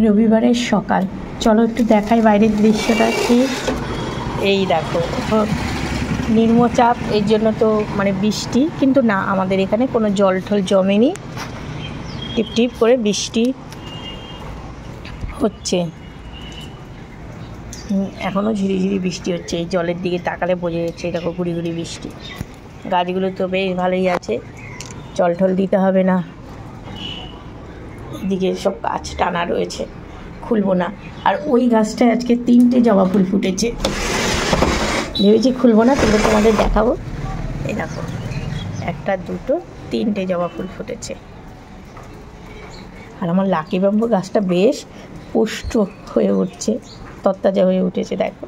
রবিবারের সকাল, চলো একটু দেখাই বাইরের দৃশ্যটা কি। এই দেখো নিম্নচাপ, এর জন্য তো মানে বৃষ্টি, কিন্তু না আমাদের এখানে কোনো জল ঠল জমেনি, টিপ টিপ করে বৃষ্টি হচ্ছে, এখনও ঝিরিঝিরি বৃষ্টি হচ্ছে। এই জলের দিকে তাকালে বোঝা যাচ্ছে দেখো গুড়ি গুড়ি বৃষ্টি। গাছগুলো তো বেশ ভালোই আছে, জল ঠল দিতে হবে না। এদিকে সব গাছ টানা রয়েছে, খুলবো না। আর ওই গাছটায় আজকে 3টে জবা ফুল ফুটেছে, ভেবেছি খুলবো না, কিন্তু তোমাদের দেখাবো। এই দেখো 1, 2, 3টে জবা ফুল ফুটেছে। আর আমার লাকি ব্যাম্বু গাছটা বেশ পুষ্ট হয়ে উঠছে, তরতাজা হয়ে উঠেছে দেখো।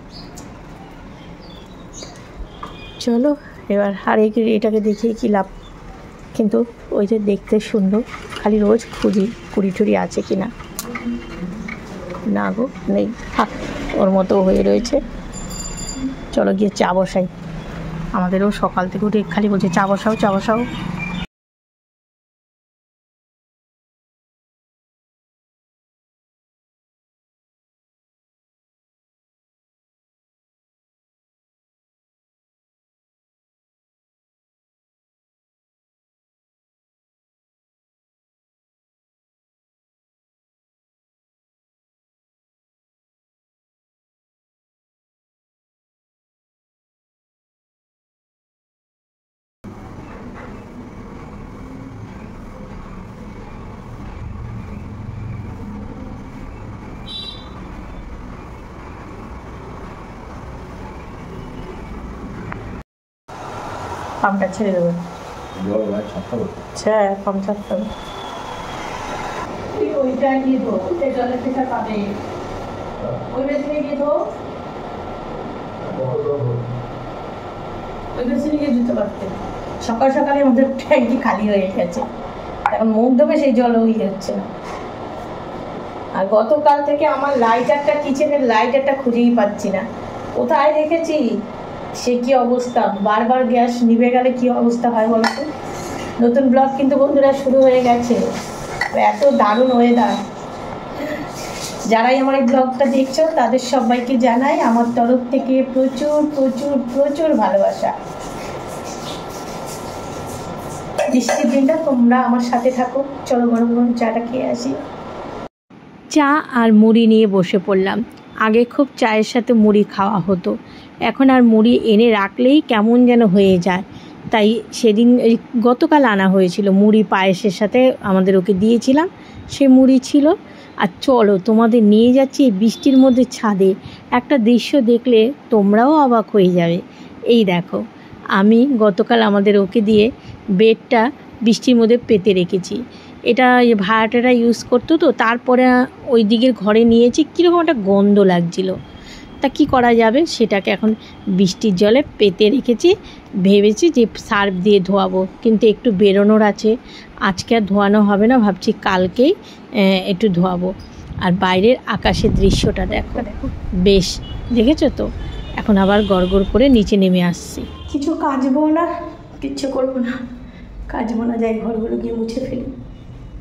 চলো এবার আর এটাকে দেখিয়ে কী লাভ, কিন্তু ওই যে দেখতে সুন্দর, খালি রোজ খুঁজি কুড়ি টুড়ি আছে কি না। না গো নেই, থাক ওর মতো হয়ে রয়েছে। চলো গিয়ে চা বসাই, আমাদেরও সকাল থেকে উঠে খালি বলছে চা বসাও চা বসাও। পাম্পটা ছেড়ে দেবো, আচ্ছা পাম্প ছাড়তে হবে। ওইটা নিয়ে দো, জলের থেকে পাবে ওই বেসিনে গিয়ে দো, ওই বেসিনে গিয়ে দিতে পারতে। সকাল সকালে আমাদের ট্যাঙ্কি খালি হয়ে গেছে, এখন মুখ দেবে সেই জল ওই হচ্ছে না। আর গতকাল থেকে আমার লাইটারটা, কিচেনের লাইটারটা খুঁজেই পাচ্ছি না, কোথায় রেখেছি সে কি অবস্থা। বারবার গ্যাস নিভে গেলে কি অবস্থা হয় বলো তো। নতুন ব্লগ কিন্তু বন্ধুরা শুরু হয়ে গেছে, এত দারুণ ওয়েদার। যারাই আমার এই ব্লগটা দেখছো তাদের সবাইকে জানাই আমার তরফ থেকে প্রচুর প্রচুর প্রচুর ভালোবাসা। বৃষ্টির দিনটা তোমরা আমার সাথে থাকো। চলো গরম গরম চাটা খেয়ে আসি। চা আর মুড়ি নিয়ে বসে পড়লাম। আগে খুব চায়ের সাথে মুড়ি খাওয়া হতো, এখন আর মুড়ি এনে রাখলেই কেমন যেন হয়ে যায়। তাই সেদিন গতকাল আনা হয়েছিল মুড়ি, পায়েসের সাথে আমাদের ওকে দিয়েছিলাম, সে মুড়ি ছিল। আর চলো তোমাদের নিয়ে যাচ্ছি বৃষ্টির মধ্যে ছাদে, একটা দৃশ্য দেখলে তোমরাও অবাক হয়ে যাবে। এই দেখো আমি গতকাল আমাদের ওকে দিয়ে বেডটা বৃষ্টির মধ্যে পেতে রেখেছি। এটা ভাড়াটেরা ইউজ করতো, তো তারপরে ওই দিকের ঘরে নিয়েছি, কীরকম একটা গন্ধ লাগছিল। তা কি করা যাবে, সেটাকে এখন বৃষ্টির জলে পেতে রেখেছি। ভেবেছি যে সার্ফ দিয়ে ধোয়াবো, কিন্তু একটু বেরোনোর আছে, আজকে আর ধোয়ানো হবে না, ভাবছি কালকেই একটু ধোয়াবো। আর বাইরের আকাশের দৃশ্যটা দেখো, বেশ দেখেছো তো। এখন আবার গড়গড় করে নিচে নেমে আসছি। কিছু কাচবো না, কিচ্ছু করবো না, কাচবো না, যাই ঘরগুলো গিয়ে মুছে ফেলি।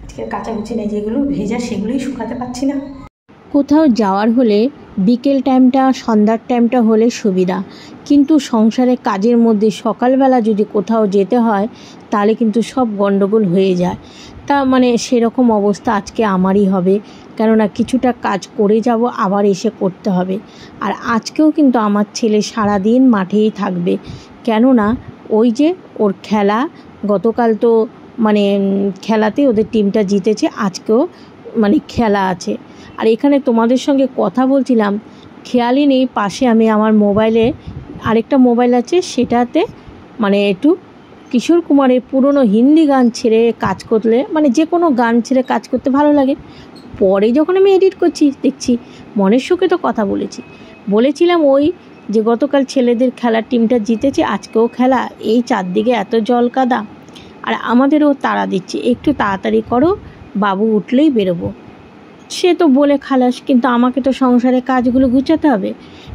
আজকে কাচাকুচি নেই, যেগুলো ভেজা সেগুলোই শুকাতে পারছি না। কোথাও যাওয়ার হলে বিকেল টাইমটা, সন্ধ্যার টাইমটা হলে সুবিধা, কিন্তু সংসারে কাজের মধ্যে সকালবেলা যদি কোথাও যেতে হয় তাহলে কিন্তু সব গন্ডগোল হয়ে যায়। তা মানে সেরকম অবস্থা আজকে আমারই হবে, কেননা কিছুটা কাজ করে যাব, আবার এসে করতে হবে। আর আজকেও কিন্তু আমার ছেলে সারাদিন মাঠেই থাকবে, কেননা ওই যে ওর খেলা, গতকাল তো মানে খেলাতে ওদের টিমটা জিতেছে, আজকেও মানে খেলা আছে। আর এখানে তোমাদের সঙ্গে কথা বলছিলাম, খেয়ালই নেই পাশে আমি আমার মোবাইলে আরেকটা মোবাইল আছে, সেটাতে মানে একটু কিশোর কুমারের পুরনো হিন্দি গান ছেড়ে কাজ করলে, মানে যে কোনো গান ছেড়ে কাজ করতে ভালো লাগে। পরে যখন আমি এডিট করছি দেখছি মনের সুখে তো কথা বলেছিলাম ওই যে গতকাল ছেলেদের খেলার টিমটা জিতেছে, আজকেও খেলা, এই চারদিকে এত জল কাদা। আর আমাদেরও তাড়া দিচ্ছে, একটু তাড়াতাড়ি করো, বাবু উঠলেই বেরোবো। সে তো বলে খালাস, কিন্তু আমাকে তো সংসারের কাজগুলো গুছাতে হবে।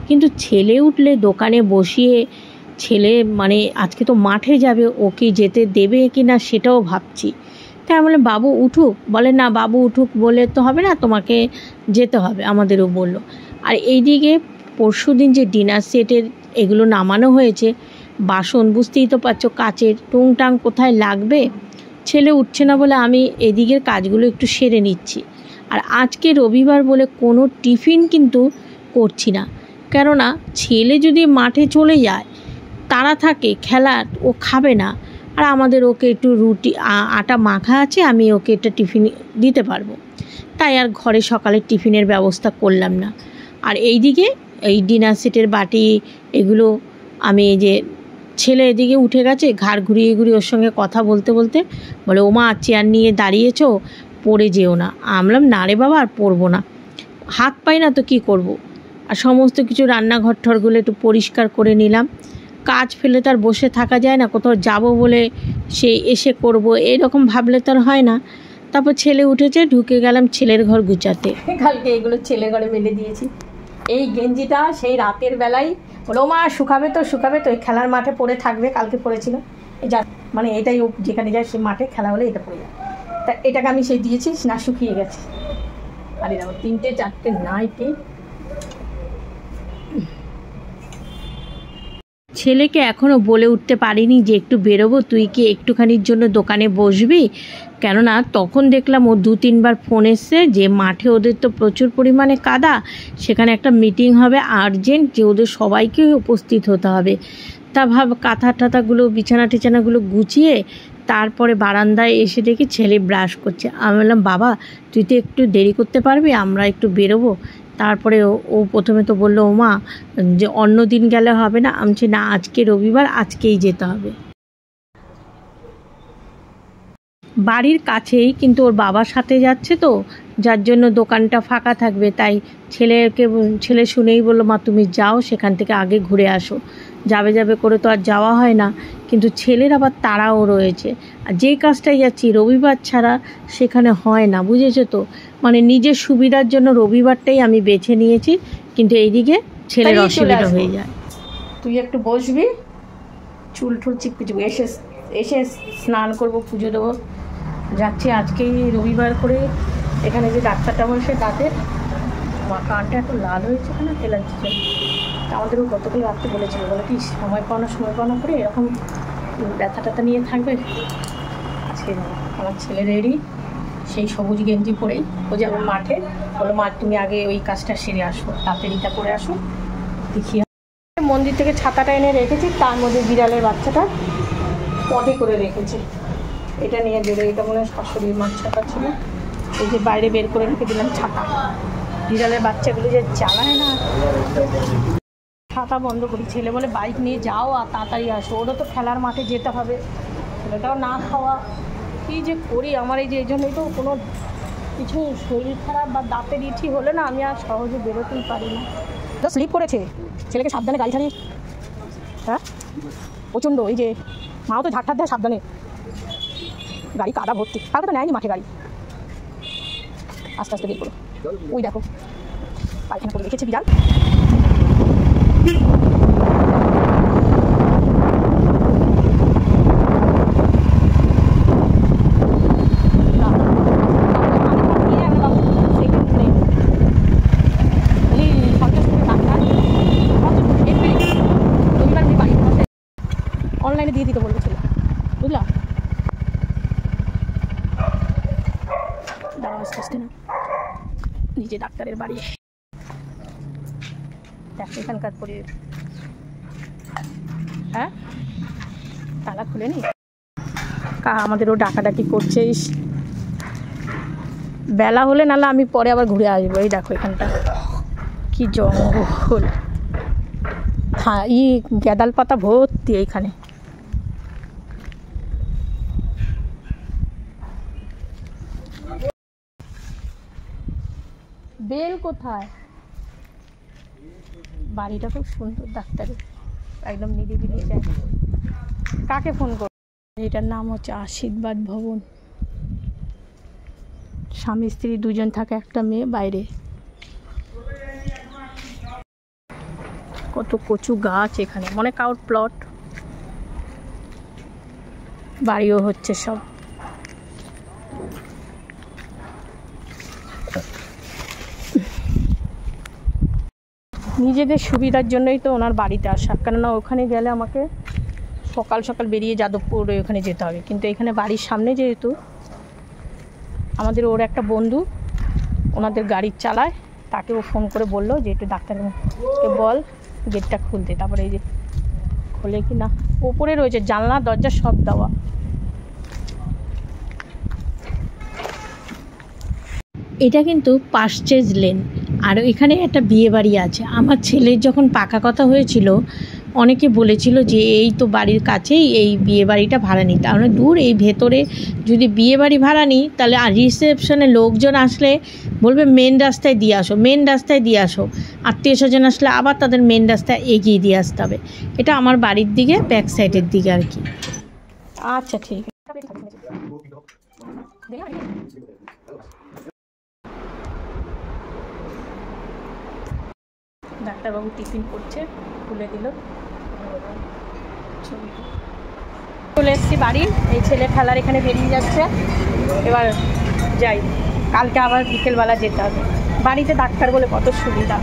কিন্তু ছেলে উঠলে দোকানে বসিয়ে, ছেলে মানে আজকে তো মাঠে যাবে, ওকে যেতে দেবে কি না সেটাও ভাবছি। আমি বললাম বাবু উঠুক, বলে না বাবু উঠুক বলে তো হবে না, তোমাকে যেতে হবে, আমাদেরও বলল। আর এইদিকে পরশুদিন যে ডিনার সেটের এগুলো নামানো হয়েছে, বাসন বুঝতেই তো পারছো কাচের, টুংটাং কোথায় লাগবে, ছেলে উঠছে না বলে আমি এদিকের কাজগুলো একটু সেরে নিচ্ছি। আর আজকে রবিবার বলে কোনো টিফিন কিন্তু করছি না, কেননা ছেলে যদি মাঠে চলে যায়, তারা থাকে খেলার, ও খাবে না। আর আমাদের ওকে একটু রুটি আটা মাখা আছে, আমি ওকে একটা টিফিন দিতে পারবো, তাই আর ঘরে সকালে টিফিনের ব্যবস্থা করলাম না। আর এইদিকে এই ডিনার সেটের বাটি এগুলো আমি এই যে ছেলে এদিকে উঠে গেছে, ঘাড় ঘুরিয়ে ঘুরিয়ে ওর সঙ্গে কথা বলতে বলতে বলে ওমা চেয়ার নিয়ে দাঁড়িয়েছো, পড়ে যেও না। আমলাম না রে বাবা আর পড়বো না, হাত পাই না তো কী করব। আর সমস্ত কিছু রান্নাঘর ঠরগুলো একটু পরিষ্কার করে নিলাম, কাজ ফেলে তার বসে থাকা যায় না, কোথাও যাব বলে সে এসে করব এরকম ভাবলে তার হয় না। তারপর ছেলে উঠেছে, ঢুকে গেলাম ছেলের ঘর গুছাতে। কালকে এগুলো ছেলে ঘরে মেলে দিয়েছি। এই গেঞ্জিটা সেই রাতের বেলায় বলো মা শুকাবে তো এই খেলার মাঠে পড়ে থাকবে, কালকে পড়েছিল যা, মানে এটাই ও যেখানে যায় সে মাঠে খেলা হলে এটা পড়ে যায়, তা এটাকে আমি সেই দিয়েছি, না শুকিয়ে গেছে। আর এরকম 3টে 4টে নাইটি। ছেলেকে এখনও বলে উঠতে পারিনি যে একটু বেরোবো, তুই কি একটুখানির জন্য দোকানে বসবি, কেননা তখন দেখলাম ও 2-3বার ফোন এসছে যে মাঠে ওদের তো প্রচুর পরিমাণে কাদা, সেখানে একটা মিটিং হবে আর্জেন্ট, যে ওদের সবাইকে উপস্থিত হতে হবে। তা কাঁথা টাথাগুলো বিছানা টিছানাগুলো গুছিয়ে তারপরে বারান্দায় এসে দেখি ছেলে ব্রাশ করছে। আমি বললাম বাবা তুই তো একটু দেরি করতে পারবি, আমরা একটু বেরোবো। তারপরে ও প্রথমে তো বললো ও মা যে অন্য দিন গেলে হবে না, আমি বলছি না আজকে রবিবার, আজকেই যেতে হবে। বাড়ির কাছেই কিন্তু ওর বাবার সাথে যাচ্ছে তো, যার জন্য দোকানটা ফাঁকা থাকবে, তাই ছেলে শুনেই বললো মা তুমি যাও, সেখান থেকে আগে ঘুরে আসো। যাবে করে তো আর যাওয়া হয় না, কিন্তু ছেলের আবার তাড়াও রয়েছে। আর যেই কাজটাই যাচ্ছি রবিবার ছাড়া সেখানে হয় না, বুঝেছো তো, মানে নিজের সুবিধার জন্য রবিবারটাই আমি বেছে নিয়েছি, কিন্তু এইদিকে ছেলের অসুবিধা হয়ে যায়। তুই একটু বসবি, চুল টুল চিপকে এসে স্নান করব, পুজো দেবো, যাচ্ছি। আজকেই রবিবার করে এখানে যে ডাক্তারটা বসে দাঁতের, আমার কানটা এত লাল হয়েছে কেন এলার্জি। আমাদেরও গতকাল রাত্রে বলেছিল, বলে কি সময় পাওয়া করে এরকম ব্যথা ট্যাথা নিয়ে থাকবে। আজকে আমার ছেলে রেডি, সেই সবুজ গেঞ্জি পরেই ও যাবে মাঠে, বলো মা তুমি আগে ওই কাজটা সেরে আসো, তাড়াতাড়িটা করে আসো। দেখি মন্দির থেকে ছাতাটা এনে রেখেছি, তার মধ্যে বিড়ালের বাচ্চাটা পদে করে রেখেছে, এটা নিয়ে বেরো। এটা মনে হয় শাশুড়ির মাছ ছাতা ছিল, এই যে বাইরে বের করে রেখে দিলাম ছাতা। বিড়ালের বাচ্চাগুলো যে জ্বালায় না, ছাতা বন্ধ করি। ছেলে বলে বাইক নিয়ে যাও আর তাড়াতাড়ি আসো, ওরও তো খেলার মাঠে যেতে হবে, ছেলেটাও না খাওয়া, কী যে করি। আমার এই যে এই জন্যই তো কোনো কিছু শরীর খারাপ বা দাঁতের ইঠি হলে না আমি আর সহজে বেরোতেই পারি না। তো স্লিপ করেছে, ছেলেকে সাবধানে গাড়ি ছাড়িয়ে, হ্যাঁ প্রচণ্ড, এই যে মাও তো ঝাঁকঠাক দেয় সাবধানে, গাড়ি কাদা ভর্তি, কালকে তো নেয়নি মাঠে গাড়ি, আস্তে আস্তে বের করো। ওই দেখো পায়খানা করে রেখেছে বিড়াল। অনলাইনে দিয়ে দিতে বলবো ছেলে, বুঝলাম। দাঁড়াও আস্তে আস্তে না, নিজে ডাক্তারের বাড়ি দেখ এখানকার পরে, হ্যাঁ তালা খুলে নি, আমাদেরও ডাকাডাকি করছে। বেলা হলে নাহলে আমি পরে আবার ঘুরে আসবো। এই দেখো এখানটা কি জঙ্গল, হ্যাঁ গ্যাদাল পাতা ভর্তি এইখানে। বেল কোথায়? বাড়িটা খুব সুন্দর ডাক্তারের, একদম নিরিবিলি জায়গা। কাকে ফোন করব? এটার নাম হচ্ছে আশীর্বাদ ভবন, স্বামী স্ত্রী দুজন থাকে, একটা মেয়ে বাইরে। কত কচু গাছ এখানে, মনে কারোর প্লট, বাড়িও হচ্ছে সব। নিজেদের সুবিধার জন্যই তো ওনার বাড়িতে আসা, কেননা ওখানে গেলে আমাকে সকাল সকাল বেরিয়ে যাদবপুর ওখানে যেতে হবে, কিন্তু এখানে বাড়ির সামনে যেহেতু আমাদের ওর একটা বন্ধু ওনাদের গাড়ি চালায়, তাকে ও ফোন করে বললো যে একটু ডাক্তারকে বল গেটটা খুলতে। তারপরে এই যে খোলে কি না, ওপরে রয়েছে জানলা দরজা সব দেওয়া। এটা কিন্তু পার্সচেজ লেন, আর এখানে একটা বিয়ে বাড়ি আছে। আমার ছেলের যখন পাকা কথা হয়েছিল অনেকে বলেছিল যে এই তো বাড়ির কাছেই এই বিয়ে বাড়িটা ভাড়া নিই, তাহলে দূর এই ভেতরে যদি বিয়ে বাড়ি ভাড়া নিই তাহলে আর রিসেপশনে লোকজন আসলে বলবে মেন রাস্তায় দিয়ে আসো, মেন রাস্তায় দিয়ে আসো, আত্মীয় স্বজন আসলে আবার তাদের মেন রাস্তায় এগিয়ে দিয়ে আসতে হবে। এটা আমার বাড়ির দিকে ব্যাক সাইডের দিকে আর কি। আচ্ছা ঠিক আছে। ডাক্তারবাবু টিফিন করছে, খুলে দিল। চলে এসেছি বাড়ি, এই ছেলে খেলার এখানে বেরিয়ে যাচ্ছে। এবার যাই, কালকে আবার বিকেলবেলা যেতে হবে বাড়িতে। ডাক্তার বলে কত সুবিধা,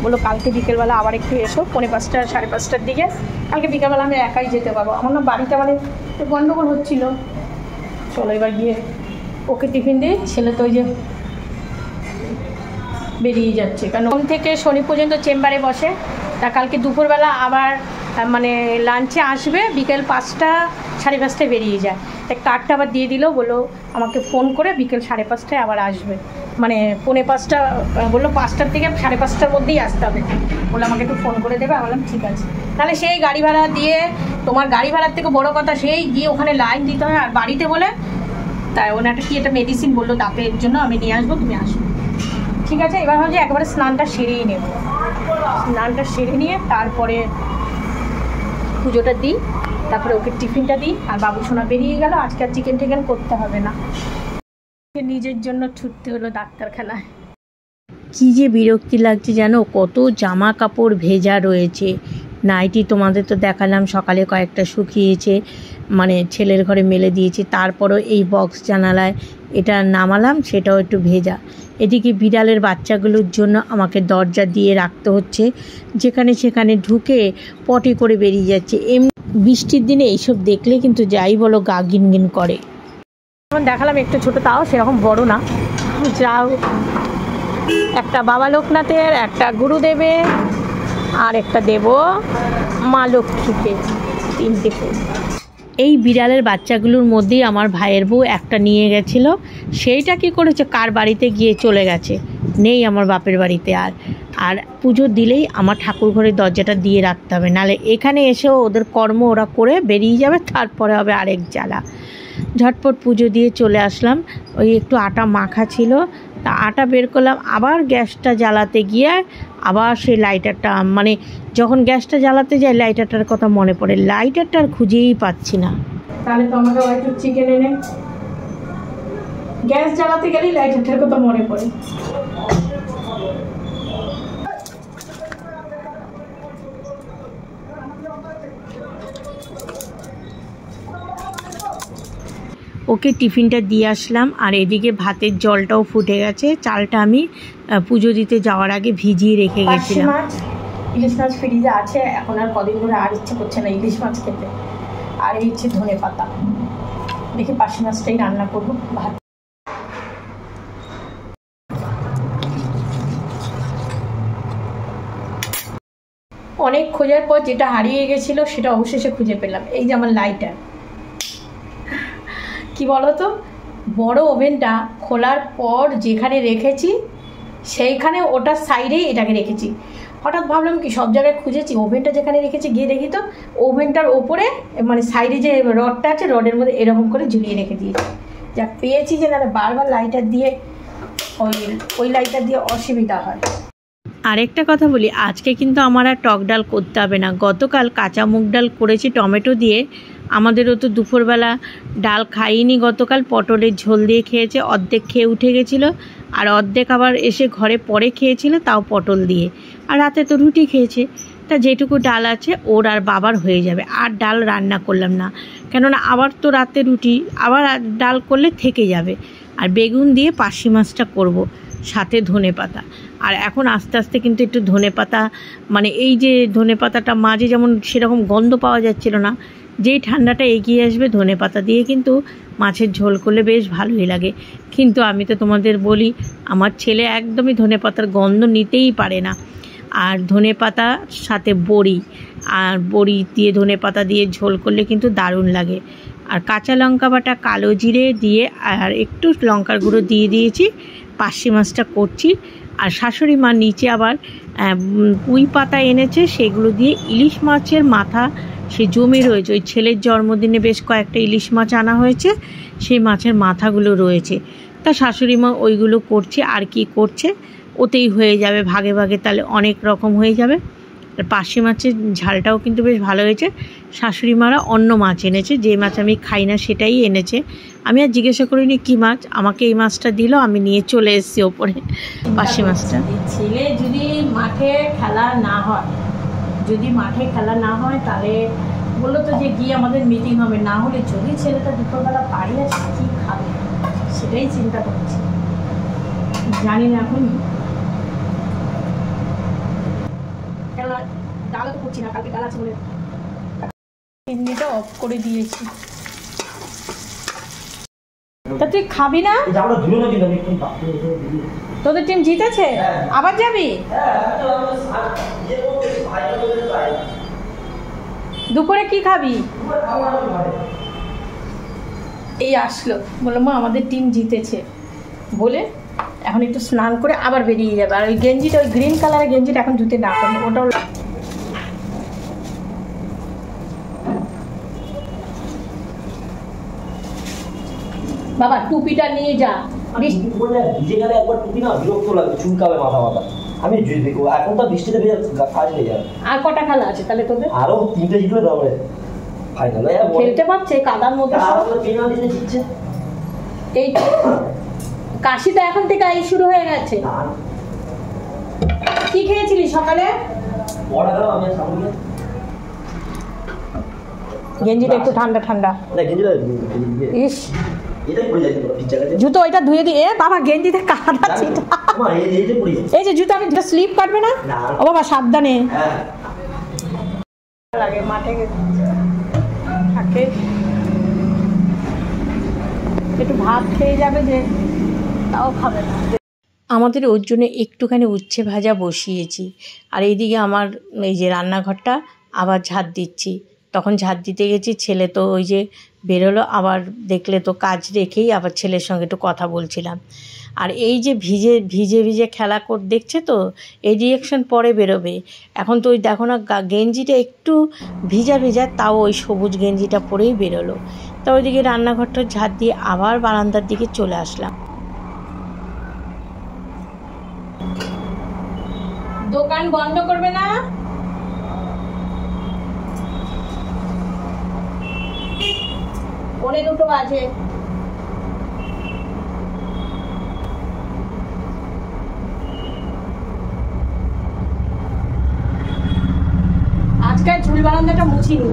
বলো কালকে বিকেলবেলা আবার একটু এসো 5:45 5:30টার দিকে। কালকে বিকেলবেলা আমি একাই যেতে পারবো, আমার না বাড়িতে মানে গন্ডগোল হচ্ছিল। চলো এবার গিয়ে ওকে টিফিন দিই। ছেলে তো ওই যে বেরিয়ে যাচ্ছে, কারণ সোম থেকে শনি পর্যন্ত চেম্বারে বসে। তা কালকে দুপুরবেলা আবার মানে লাঞ্চে আসবে, বিকেল 5টা 5:30টায় বেরিয়ে যায়। তাই কার্ডটা আবার দিয়ে দিল, বললো আমাকে ফোন করে বিকেল 5:30টায় আবার আসবে, মানে 4:45 বললো 5টার থেকে 5:30টার মধ্যেই আসতে হবে, বলে আমাকে একটু ফোন করে দেবে। আমি বললাম ঠিক আছে। তাহলে সেই গাড়ি ভাড়া দিয়ে, তোমার গাড়ি ভাড়ার থেকে বড় কথা সেই গিয়ে ওখানে লাইন দিতে হয়। আর বাড়িতে বলে তাই ওনাটা কি একটা মেডিসিন বললো দাঁতের জন্য, আমি নিয়ে আসবো, তুমি আসো। ঠিক আছে, এবার ভাবছি একবারে স্নানটা সেরেই নেব। স্নানটা সেরে নিয়ে তারপরে পুজোটা দিই, তারপরে ওকে টিফিনটা দিই। আর বাবু সোনা বেরিয়ে গেল, আজকে আর চিকেন টিকেন করতে হবে না। নিজের জন্য ছুটতে হলো ডাক্তারখানায়। কী যে বিরক্তি লাগছে জানো, কত জামা কাপড় ভেজা রয়েছে। নাইটি তোমাদের তো দেখালাম, সকালে কয়েকটা শুকিয়েছে, মানে ছেলের ঘরে মেলে দিয়েছি। তারপরও এই বক্স জানালায় এটা নামালাম, সেটাও একটু ভেজা। এদিকে বিড়ালের বাচ্চাগুলোর জন্য আমাকে দরজা দিয়ে রাখতে হচ্ছে, যেখানে সেখানে ঢুকে পটি করে বেরিয়ে যাচ্ছে। এমনি বৃষ্টির দিনে এইসব দেখলে কিন্তু যাই বলো গা গিনগিন করে। এখন দেখালাম একটু ছোটো, তাও সেরকম বড় না। যাও, একটা বাবা লোকনাথের, একটা গুরুদেবের, আর একটা দেব মা লক্ষ্মীকে, 3টে ফুল। এই বিড়ালের বাচ্চাগুলোর মধ্যেই আমার ভাইয়ের বউ একটা নিয়ে গেছিলো, সেইটা কি করেছে কার বাড়িতে গিয়ে চলে গেছে, নেই আমার বাপের বাড়িতে। আর পুজো দিলেই আমার ঠাকুর ঘরের দরজাটা দিয়ে রাখতে হবে, নাহলে এখানে এসেও ওদের কর্ম ওরা করে বেরিয়ে যাবে, তারপরে হবে আরেক জ্বালা। ঝটপট পুজো দিয়ে চলে আসলাম। ওই একটু আটা মাখা ছিল, তা আটা বের করলাম। আবার গ্যাসটা জ্বালাতে গিয়ে আবার সেই লাইটারটা, মানে যখন গ্যাসটা জ্বালাতে যাই লাইটারটার কথা মনে পড়ে, লাইটারটা আর খুঁজেই পাচ্ছি না। তাহলে তো আমাকে একটু চিকেন এনে, গ্যাস জ্বালাতে গেলেই লাইটারটার কথা মনে পড়ে। ওকে টিফিনটা দিয়ে আসলাম, আর এদিকে ভাতের জলটাও ফুটে গেছে। চালটা আমি পুজো দিতে যাওয়ার আগে ভিজিয়ে রেখে গেছিলাম। ইলিশ মাছ ফ্রিজে আছে, এখন আর কদিন ধরে আর ইচ্ছে করছে না ইলিশ মাছ খেতে। আর এই হচ্ছে ধনে পাতা, দেখি পার্শে মাছটাই রান্না করবো। ভাত অনেক খোঁজার পর যেটা হারিয়ে গেছিলো সেটা অবশেষে খুঁজে পেলাম। এই যে আমার লাইটার, কি বলতো, বড় ওভেনটা খোলার পর যেখানে রেখেছি সেইখানে ওটার সাইডেই এটাকে রেখেছি। হঠাৎ ভাবলাম কি সব জায়গায় খুঁজেছি, ওভেনটা যেখানে রেখেছি গিয়ে দেখি তো ওভেনটার ওপরে মানে সাইডে যে রডটা আছে রডের মধ্যে এরকম করে ঝুলিয়ে রেখে দিয়েছি। যা পেয়েছি যে না বারবার লাইটার দিয়ে ওই লাইটার দিয়ে অসুবিধা হয়। আরেকটা কথা বলি, আজকে কিন্তু আমার আর টক ডাল করতে হবে না। গতকাল কাঁচা মুগ ডাল করেছি টমেটো দিয়ে। আমাদেরও তো দুপুরবেলা ডাল খাইনি, গতকাল পটলের ঝোল দিয়ে খেয়েছে, অর্ধেক খেয়ে উঠে গেছিলো, আর অর্ধেক আবার এসে ঘরে পরে খেয়েছিল, তাও পটল দিয়ে। আর রাতে তো রুটি খেয়েছে, তা যেটুকু ডাল আছে ওর আর বাবার হয়ে যাবে। আর ডাল রান্না করলাম না, কেননা আবার তো রাতে রুটি, আবার ডাল করলে থেকে যাবে। আর বেগুন দিয়ে পার্শে মাছটা করব, সাথে ধনেপাতা। আর এখন আস্তে আস্তে কিন্তু একটু ধনেপাতা, মানে এই যে ধনেপাতাটা মাঝে যেমন সেরকম গন্ধ পাওয়া যাচ্ছিল না, যেই ঠান্ডাটা এগিয়ে আসবে ধনেপাতা দিয়ে কিন্তু মাছের ঝোল করলে বেশ ভালোই লাগে। কিন্তু আমি তো তোমাদের বলি, আমার ছেলে একদমই ধনেপাতার গন্ধ নিতেই পারে না। আর ধনেপাতার সাথে বড়ি, আর বড়ি দিয়ে ধনেপাতা দিয়ে ঝোল করলে কিন্তু দারুণ লাগে। আর কাঁচা লঙ্কা বাটা, কালো জিরে দিয়ে আর একটু লঙ্কার গুঁড়ো দিয়ে দিয়েছি। পার্শে মাছটা করছি। আর শাশুড়ি মা নিচে আবার পুঁই পাতা এনেছে, সেগুলো দিয়ে ইলিশ মাছের মাথা সে জমে রয়েছে। ওই ছেলের জন্মদিনে বেশ কয়েকটা ইলিশ মাছ আনা হয়েছে, সেই মাছের মাথাগুলো রয়েছে। তা শাশুড়ি মা ওইগুলো করছে। আর কি করছে, ওতেই হয়ে যাবে ভাগে ভাগে, তাহলে অনেক রকম হয়ে যাবে। আর পার্শে মাছের ঝালটাও কিন্তু বেশ ভালো হয়েছে। শাশুড়ি মারা অন্য মাছ এনেছে, যে মাছ আমি খাই না সেটাই এনেছে। আমি আর জিজ্ঞাসা করিনি কী মাছ, আমাকে এই মাছটা দিল, আমি নিয়ে চলে এসেছি ওপরে পার্শে মাছটা। ছেলে যদি মাঠে খেলা না হয়, তাহলে বললো তো যে গিয়ে আমাদের মিটিং হবে, না হলে যদি ছেলেটা দুপুরবেলা বাড়ি আসে কী খাবে সেটাই চিন্তা করছি। জানি না এখন ডালা তো করছি না, কালকে ডাল আছে বলে চিমনিটা অফ করে দিয়েছি। তা তুই খাবি না? তোদের টিম জিতেছে, আবার যাবি? দুপুরে কি খাবি? এই আসলো, বললো মা আমাদের টিম জিতেছে বলে এখন একটু স্নান করে আবার বেরিয়ে যাবে। আর ওই গেঞ্জিটা, ওই গ্রিন কালারের গেঞ্জিটা এখন ধুতে না করলে ওটাও। বাবা টুপিটা নিয়ে যা, ভিজে গেলে একবার টুপি না বিরক্ত লাগবে, চুলকাবে মাথা মাথা। আমি এখন তো বৃষ্টিতে কাজ হয়ে যাবে। আর কটা খেলা আছে তাহলে তোদের? আরো 3টে জিতলে তারপরে ফাইনালে খেলতে পারছে কাদার মধ্যে। এই কাশি তো এখন থেকে এই শুরু হয়ে গেছে। কি খেয়েছিলি সকালে? গেঞ্জিটা একটু ঠান্ডা ঠান্ডা। ইস জুতো ওইটা ধুয়ে দিয়ে, বাবা গেঞ্জিতে কাদা ছিটা। এই যে জুতো, আমি স্লিপ কাটবে না ও বাবা, সাবধানে। লাগে মাঠে থাকে, একটু ভাত খেয়ে যাবে যে, তাও খাবে না। আমাদের ওর জন্য একটুখানি উচ্ছে ভাজা বসিয়েছি। আর এইদিকে আমার এই যে রান্নাঘরটা আবার ঝাঁট দিচ্ছি। তখন ঝাঁট দিতে গেছি, ছেলে তো ওই যে বেরোলো, আবার দেখলে তো কাজ রেখেই আবার ছেলের সঙ্গে একটু কথা বলছিলাম। আর এই যে ভিজে ভিজে খেলা দেখছে তো, এই রিয়াকশন পরে বেরোবে। এখন তো ওই দেখো না গেঞ্জিটা একটু ভিজা ভিজা, তাও ওই সবুজ গেঞ্জিটা পরেই বেরোলো। তা ওইদিকে রান্নাঘরটা ঝাঁট দিয়ে আবার বারান্দার দিকে চলে আসলাম। দোকান বন্ধ করবে না? পৌনে 2 বাজে। আজকাল ঝুল বারান্দাটা মুছিনি,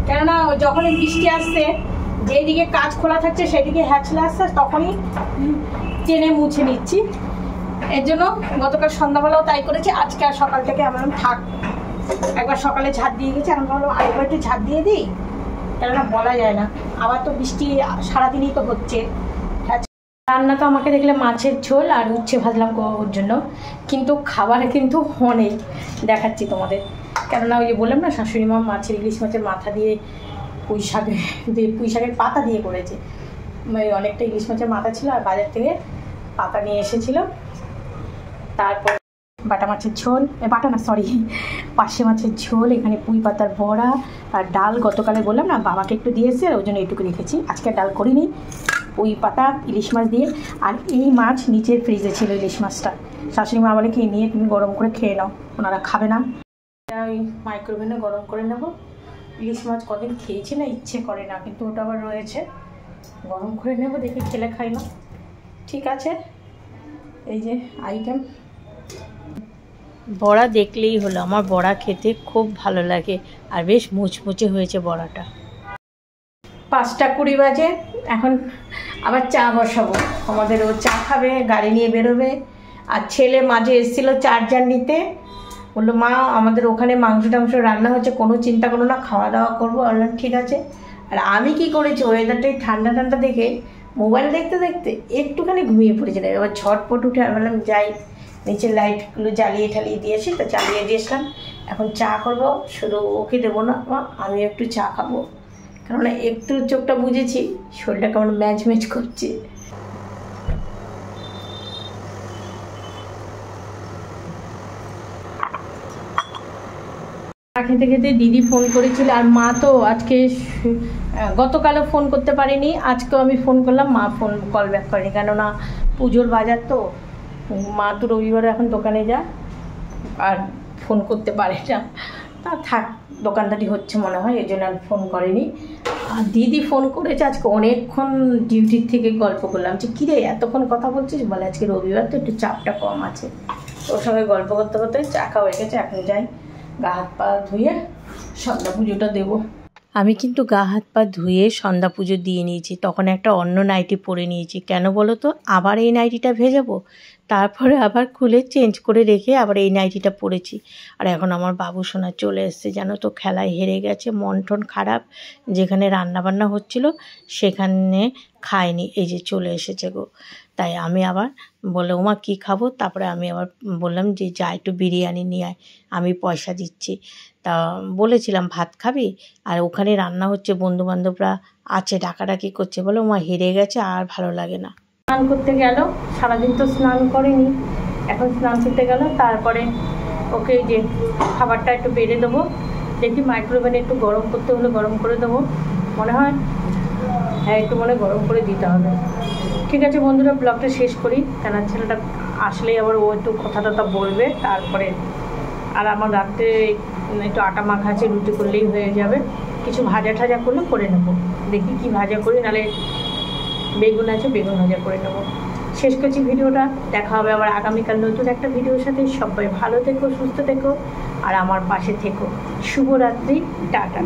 কেননা যখনই বৃষ্টি আসছে, যেদিকে কাজ খোলা থাকছে সেদিকে হ্যাচলে আসছে, তখনই টেনে মুছে নিচ্ছি। এর জন্য গতকাল সন্ধ্যাবেলাও তাই করেছি। আজকে আর সকাল থেকে আমরা থাক, একবার সকালে ঝাঁট দিয়ে গেছি, এখন ভাবলাম আরেকবার একটু ঝাঁট দিয়ে দিই, কেননা বলা যায় না, আবার তো বৃষ্টি সারাদিনই তো হচ্ছে। রান্না তো আমাকে দেখলে মাছের ঝোল আর উচ্ছে ভাজলাম ওর জন্য, কিন্তু খাবারে কিন্তু অনেক দেখাচ্ছি তোমাদের। কেননা ওই যে বললাম না, শাশুড়ি মা মাছের ইলিশ মাছের মাথা দিয়ে পুঁই শাকের পাতা দিয়ে করেছে। অনেকটা ইলিশ মাছের মাথা ছিল, আর বাজার থেকে পাতা নিয়ে এসেছিল। তারপর বাটা মাছের ঝোল, পার্শে মাছের ঝোল, এখানে পুঁই পাতার বড়া আর ডাল। গতকালে বললাম না বাবাকে একটু দিয়েছে, আর ওই জন্য এইটুকু রেখেছি, আজকে ডাল করিনি। পুঁই পাতা ইলিশ মাছ দিয়ে, আর এই মাছ নিচের ফ্রিজে ছিল ইলিশ মাছটা। শাশুড়ি মা বলে খেয়ে নিয়ে তুমি গরম করে খেয়ে নাও, ওনারা খাবে না। ওই মাইক্রোওভেনে গরম করে নেবো। ইলিশ মাছ কদিন খেয়েছি না, ইচ্ছে করে না, কিন্তু ওটা আবার রয়েছে, গরম করে নেবো, দেখি খেলে খাই না। ঠিক আছে, এই যে আইটেম। বড়া দেখলেই হলো, আমার বড়া খেতে খুব ভালো লাগে, আর বেশ মুচমুচে হয়েছে বড়াটা। 5টা 20 বাজে, এখন আবার চা বসাবো। আমাদের ও চা খাবে, গাড়ি নিয়ে বেরোবে, আর ছেলে মাঝে এসেছিল চার্জার নিতে, বললো মা আমাদের ওখানে মাংস টাংস রান্না হচ্ছে, কোনো চিন্তা করো না, খাওয়া দাওয়া করবো। বললাম ঠিক আছে। আর আমি কি করেছি, ওয়েদারটাই ঠান্ডা ঠান্ডা দেখে মোবাইল দেখতে দেখতে একটুখানি ঘুমিয়ে পড়েছিলাম। এবার ঝটপট উঠে বললাম যাই নিচের লাইটগুলো জ্বালিয়ে ঠালিয়ে দিয়েছি, তো জ্বালিয়ে দিয়েছিলাম। এখন চা করবো, শুধু ওকে দেবো না, আমি একটু চা খাবো, কেননা একটু চোখটা বুঝেছি শরীরটা কেমন ম্যাচ ম্যাচ করছে। খেতে খেতে দিদি ফোন করেছিল, আর মা তো আজকে গতকালও ফোন করতে পারিনি, আজকেও আমি ফোন করলাম, মা ফোন কল ব্যাক করেনি, কেননা পুজোর বাজার তো, মা তো রবিবারে এখন দোকানে যায় আর ফোন করতে পারে না, তা থাক দোকানদারি হচ্ছে মনে হয়, এই জন্য আর ফোন করেনি। আর দিদি ফোন করেছে আজকে অনেকক্ষণ, ডিউটির থেকে গল্প করলাম যে কিরে এতক্ষণ কথা বলছিস, বলে আজকে রবিবার তো একটু চাপটা কম আছে। ওর সঙ্গে গল্প করতে করতে চা খাওয়া হয়ে গেছে, এখন যাই গা হাত পা ধুয়ে সন্ধ্যা পুজোটা দেবো। আমি কিন্তু গা হাত পা ধুয়ে সন্ধ্যা পুজো দিয়ে নিয়েছি, তখন একটা অন্য নাইটি পরে নিয়েছি। কেন বলো তো, আবার এই নাইটিটা ভেজাবো, তারপরে আবার খুলে চেঞ্জ করে রেখে আবার এই নাইটিটা পরেছি। আর এখন আমার বাবু সোনা চলে এসছে, জানো তো, খেলায় হেরে গেছে, মন টন খারাপ, যেখানে রান্নাবান্না হচ্ছিল সেখানে খায়নি, এই যে চলে এসেছে গো। তাই আমি আবার বলে ওমা কী খাবো, তারপরে আমি আবার বললাম যে যা একটু বিরিয়ানি নিয়ে আয়, আমি পয়সা দিচ্ছি। তা বলেছিলাম ভাত খাবি, আর ওখানে রান্না হচ্ছে, বন্ধুবান্ধবরা আছে, ডাকাডাকি করছে, বলে ওমা হেরে গেছে আর ভালো লাগে না। স্নান করতে গেল, সারাদিন তো স্নান করেনি, এখন স্নান করতে গেল, তারপরে ওকে যে খাবারটা একটু বেড়ে দেবো, দেখি মাইক্রোওভেনে একটু গরম করতে হলে গরম করে দেবো মনে হয়, হ্যাঁ একটু মনে গরম করে দিতে হবে। ঠিক আছে বন্ধুরা, ব্লগটা শেষ করি, কেন ছেলেটা আসলেই আবার ও একটু কথা টথা বলবে, তারপরে আর আমার রাত্রে একটু আটা মাখা আছে, রুটি করলেই হয়ে যাবে, কিছু ভাজা ঠাজা করলে করে নেবো, দেখি কি ভাজা করি, নাহলে বেগুন আছে বেগুন ভাজা করে নেবো। শেষ করছি ভিডিওটা, দেখা হবে আবার আগামীকাল নতুন একটা ভিডিওর সাথে। সবাই ভালো থেকো, সুস্থ থেকো, আর আমার পাশে থেকো। শুভরাত্রি, টাটা।